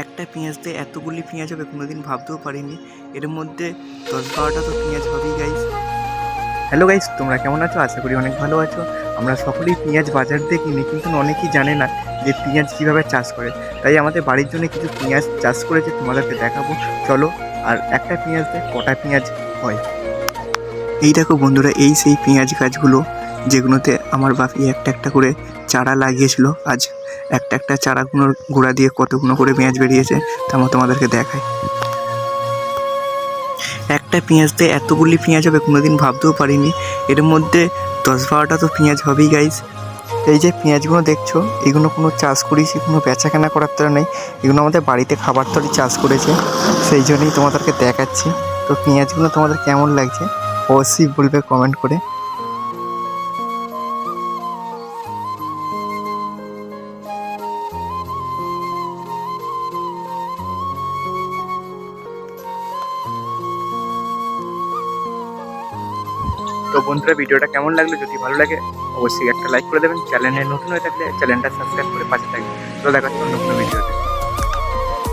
একটা পেঁয়াজ দিয়ে এতগুলি পেঁয়াজ হবে কোনোদিন ভাবতেও পারিনি। এর মধ্যে 10-12টা তো পেঁয়াজ হবেই গাইস। হ্যালো গাইস, তোমরা কেমন আছো? আশা করি অনেক ভালো আছো। আমরা সকলেই পেঁয়াজ বাজার দিয়ে কিনি, কিন্তু অনেকেই জানে না যে পেঁয়াজ কীভাবে চাষ করে। তাই আমাদের বাড়ির জন্য কিছু পেঁয়াজ চাষ করেছে, তোমাদেরকে দেখাবো। চলো। আর একটা পেঁয়াজ দিয়ে কটা পেঁয়াজ হয় এই দেখো বন্ধুরা, এই সেই পেঁয়াজ গাছগুলো যেগুলোতে আমার বাপি একটা একটা করে চারা লাগিয়েছিল। আজ একটা একটা চারাগুলোর গোড়া দিয়ে কতগুলো করে পেঁয়াজ বেরিয়েছে তা আমরা তোমাদেরকে দেখাই। একটা পেঁয়াজ দিয়ে এতগুলি পেঁয়াজ হবে কোনোদিন ভাবতেও পারিনি। এর মধ্যে 10-12টা তো পেঁয়াজ হবেই গাইস। এই যে পেঁয়াজগুলো দেখছো, এগুলো কোনো চাষ করেছি, কোনো বেচাকেনা করার তরে নেই। এগুলো আমাদের বাড়িতে খাবার তরে চাষ করেছে, সেই জন্যই তোমাদেরকে দেখাচ্ছি। তো পেঁয়াজগুলো তোমাদের কেমন লাগছে অবশ্যই বলবে কমেন্ট করে। তো বন্ধুরা, ভিডিওটা কেমন লাগলো? যদি ভালো লাগে অবশ্যই একটা লাইক করে দেবেন। চ্যানেলে নতুন হয়ে থাকলে চ্যানেলটা সাবস্ক্রাইব করে পাশে থাকবেন। তো দেখা হচ্ছে অন্য কোনো ভিডিওতে।